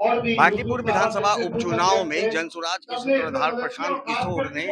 बांकीपुर विधानसभा उपचुनाव में जनसुराज के सूत्रधार प्रशांत किशोर ने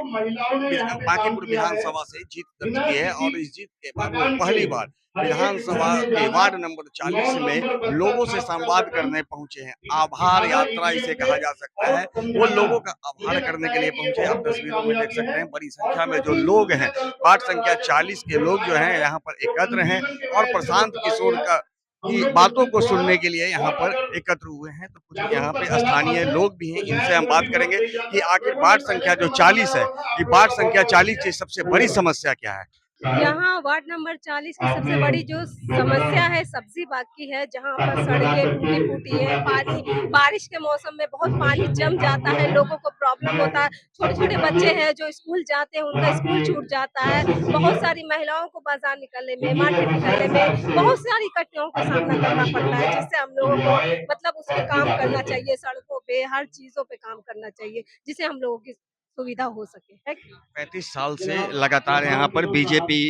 बांकीपुर विधानसभा से जीत दर्ज की है और इस जीत के बाद वो पहली बार विधानसभा के वार्ड नंबर 40 में लोगों से संवाद करने पहुंचे हैं। आभार यात्रा इसे कहा जा सकता है। वो लोगों का आभार करने के लिए पहुंचे। आप तस्वीरों में देख सकते हैं बड़ी संख्या में जो लोग हैं, वार्ड संख्या 40 के लोग जो हैं यहाँ पर एकत्र हैं और प्रशांत किशोर का की बातों को सुनने के लिए यहाँ पर एकत्र हुए हैं। तो कुछ यहाँ पे स्थानीय लोग भी हैं, इनसे हम बात करेंगे कि आखिर वार्ड संख्या जो 40 है, ये वार्ड संख्या 40 की सबसे बड़ी समस्या क्या है? यहाँ वार्ड नंबर 40 की सबसे बड़ी जो समस्या है सब्जी बाग की है, जहाँ पर सड़कें टूटी फूटी है। पानी बारिश के मौसम में बहुत पानी जम जाता है, लोगों को प्रॉब्लम होता है। छोटे छोटे बच्चे हैं जो स्कूल जाते हैं, उनका स्कूल छूट जाता है। बहुत सारी महिलाओं को बाजार निकलने में, मार्केट निकलने में बहुत सारी कठिनाइयों का सामना करना पड़ता है, जिससे हम लोगों को मतलब उस पर काम करना चाहिए। सड़कों पे हर चीजों पे काम करना चाहिए, जिससे हम लोगों की सुविधा हो सके, है। 35 साल से लगातार यहाँ पर बीजेपी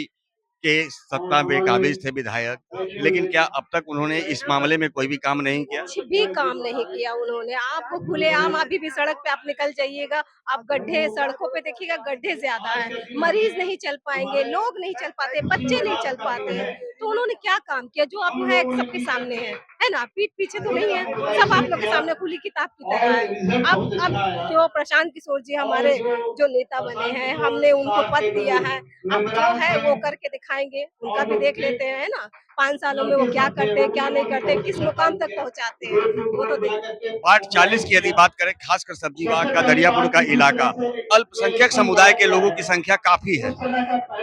के सत्ता में काबिज थे विधायक, लेकिन क्या अब तक उन्होंने इस मामले में कोई भी काम नहीं किया? कुछ भी काम नहीं किया उन्होंने। आप खुलेआम अभी भी सड़क पे आप निकल जाइएगा, आप गड्ढे सड़कों पे देखिएगा, गड्ढे ज्यादा है। मरीज नहीं चल पाएंगे, लोग नहीं चल पाते, बच्चे नहीं चल पाते हैं। तो उन्होंने क्या काम किया जो अब है सबके सामने है ना? पीठ पीछे तो नहीं है, सब आप लोग के सामने खुली किताब की तरह है। अब जो प्रशांत किशोर जी हमारे जो नेता बने हैं, हमने उनको पद दिया है, अब जो है वो करके दिखाएंगे। उनका भी देख लेते हैं, है ना? 5 सालों में वो क्या करते हैं, क्या नहीं करते, किस मुकाम तक पहुंचाते हैं, वो तो देखते हैं। वार्ड 40 की यदि बात करें, खासकर सब्जी बाग का दरियापुर का इलाका, अल्पसंख्यक समुदाय के लोगों की संख्या काफी है।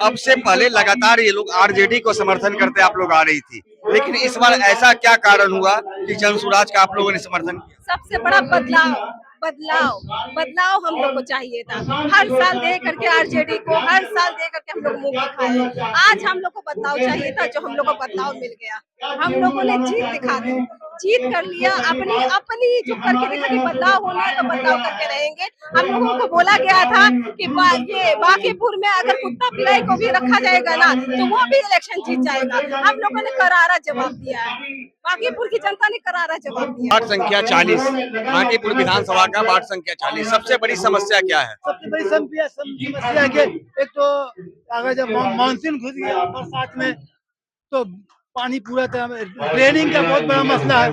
अब से पहले लगातार ये लोग आरजेडी को समर्थन करते आप लोग आ रही थी, लेकिन इस बार ऐसा क्या कारण हुआ कि जनसुराज का आप लोगों ने समर्थन किया? सबसे बड़ा बदलाव बदलाव हम लोग को चाहिए था। हर साल दे करके आरजेडी को, हर साल दे करके हम लोग मुंह दिखाए। आज हम लोग को बदलाव चाहिए था, जो हम लोग को बदलाव मिल गया। हम लोगों ने जीत दिखा दी, जीत कर लिया। अपनी अपनी जो करके दिखा कि बदलाव होना है तो बदलाव करके रहेंगे। हम लोगों को बोला गया था कि ये बांकीपुर में अगर कुत्ता पिलाई को भी रखा जाएगा ना, तो वो भी इलेक्शन जीत जाएगा। हम लोगों ने करारा जवाब दिया है, बांकीपुर की जनता ने करारा जवाब दिया। वार्ड संख्या 40, बांकीपुर विधानसभा का वार्ड संख्या 40, सबसे बड़ी समस्या क्या है? सबसे बड़ी समस्या है कि एक तो अगर जब मानसून घुस गया बरसात में तो पानी पूरा तरह ड्रेनिंग का बहुत बड़ा मसला है।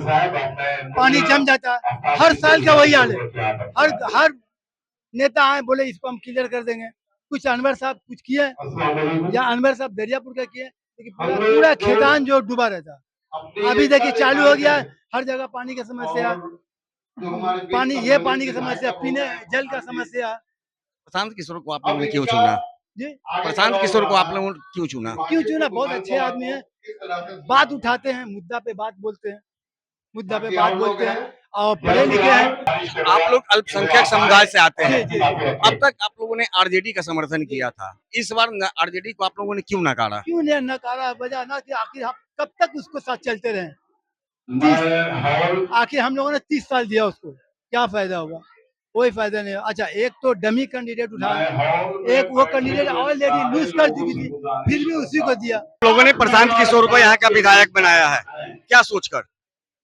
पानी जम जाता है, हर साल का वही हाल है। हर नेता आए बोले इसको हम क्लियर कर देंगे। कुछ अनवर साहब कुछ किए या अनवर साहब दरियापुर का किए, लेकिन पूरा खेतान जो डूबा रहता। अभी देखिए चालू हो गया, हर जगह पानी की समस्या, पानी की समस्या, पीने जल का समस्या। प्रशांत किशोर को आप लोगों ने क्यों चुना? जी, प्रशांत किशोर को आप लोगों ने क्यों चुना? बहुत अच्छे आदमी है, बात उठाते हैं, मुद्दा पे बात बोलते हैं, और पढ़े लिखे हैं। आप लोग अल्पसंख्यक समुदाय से आते हैं। जी। अब तक आप लोगों ने आरजेडी का समर्थन किया था, इस बार आरजेडी को आप लोगों ने क्यों नकारा? क्यों नहीं नकारा? वजह ना कि आखिर हम कब तक उसको साथ चलते रहे। आखिर हम लोगों ने 30 साल दिया उसको, क्या फायदा होगा? कोई फायदा नहीं। अच्छा, एक तो डमी कैंडिडेट उठाया, एक वो कैंडिडेट ऑलरेडी लूज कर चुकी थी, फिर भी उसी को दिया। लोगों ने प्रशांत किशोर को यहाँ का विधायक बनाया है, क्या सोचकर?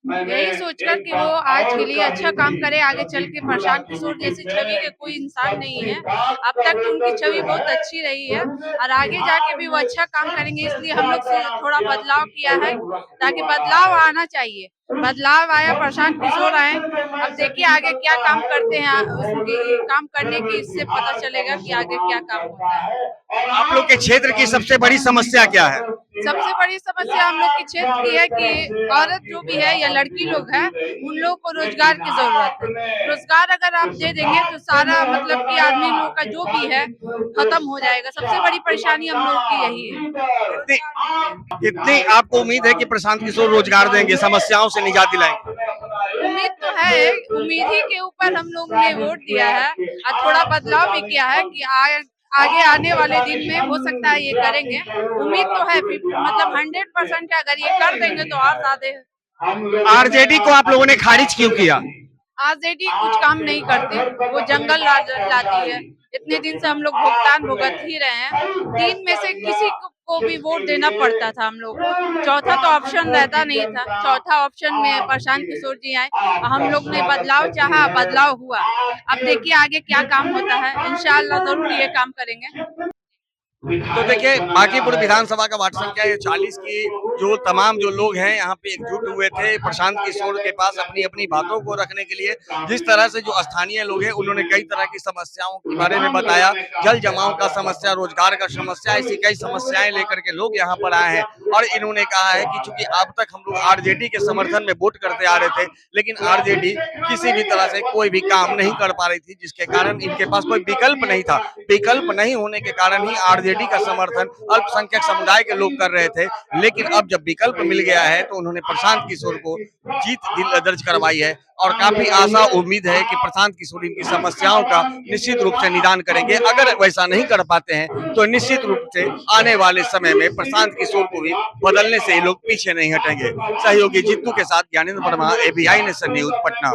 यही सोचकर कि वो आज के लिए अच्छा काम करे, आगे चल के। प्रशांत किशोर जैसी छवि के कोई इंसान नहीं है, अब तक उनकी छवि बहुत अच्छी रही है और आगे जाके भी वो अच्छा काम करेंगे। इसलिए हम लोग थोड़ा बदलाव किया है, ताकि बदलाव आना चाहिए। बदलाव आया, प्रशांत किशोर आए, अब देखिए आगे क्या काम करते हैं। उसके काम करने की इससे पता चलेगा कि आगे क्या काम होता है। आप लोग के क्षेत्र की सबसे बड़ी समस्या क्या है? सबसे बड़ी समस्या हम लोग के क्षेत्र की है कि औरत जो भी है या लड़की लोग हैं, उन लोगों को रोजगार की जरूरत है। रोजगार अगर आप दे देंगे तो सारा मतलब कि आदमी लोग का जो भी है खत्म हो जाएगा। सबसे बड़ी परेशानी हम लोग की यही है। कितनी आपको उम्मीद है कि प्रशांत किशोर रोजगार देंगे, समस्याओं से निजात दिलाएंगे? उम्मीद तो है, उम्मीद ही के ऊपर हम लोग ने वोट दिया है और थोड़ा बदलाव भी किया है कि आगे आने वाले दिन में हो सकता है ये करेंगे। उम्मीद तो है, मतलब 100% अगर ये कर देंगे तो और ज्यादा। आरजेडी को आप लोगों ने खारिज क्यों किया? आरजेडी कुछ काम नहीं करते, वो जंगल राज लाती है। इतने दिन से हम लोग भुगतान भुगत ही रहे हैं। 3 में से किसी को को भी वोट देना पड़ता था हम लोग को। चौथा तो ऑप्शन रहता नहीं था। चौथा ऑप्शन में प्रशांत किशोर जी आए, हम लोग ने बदलाव चाहा, बदलाव हुआ। अब देखिए आगे क्या काम होता है, इंशाअल्लाह जरूर ये काम करेंगे। तो देखिए बांकीपुर विधानसभा का वार्ड संख्या 40 की जो तमाम जो लोग हैं यहाँ पे एकजुट हुए थे प्रशांत किशोर के पास अपनी अपनी बातों को रखने के लिए। जिस तरह से जो स्थानीय लोग हैं उन्होंने कई तरह की समस्याओं के बारे में बताया, जल जमाव का समस्या, रोजगार का समस्या, ऐसी कई समस्याएं लेकर के लोग यहाँ पर आए हैं। और इन्होंने कहा है कि चूंकि अब तक हम लोग आरजेडी के समर्थन में वोट करते आ रहे थे, लेकिन आरजेडी किसी भी तरह से कोई भी काम नहीं कर पा रही थी, जिसके कारण इनके पास कोई विकल्प नहीं था। विकल्प नहीं होने के कारण ही आरजेडी का समर्थन अल्पसंख्यक समुदाय के लोग कर रहे थे। लेकिन अब जब विकल्प मिल गया है तो उन्होंने प्रशांत किशोर को जीत दर्ज करवाई है और काफी आशा उम्मीद है कि प्रशांत किशोर इनकी समस्याओं का निश्चित रूप से निदान करेंगे। अगर वैसा नहीं कर पाते हैं तो निश्चित रूप से आने वाले समय में प्रशांत किशोर को भी बदलने से ये लोग पीछे नहीं हटेंगे। सहयोगी जीतू के साथ Gyanendra Verma, ABI nation news, Patna.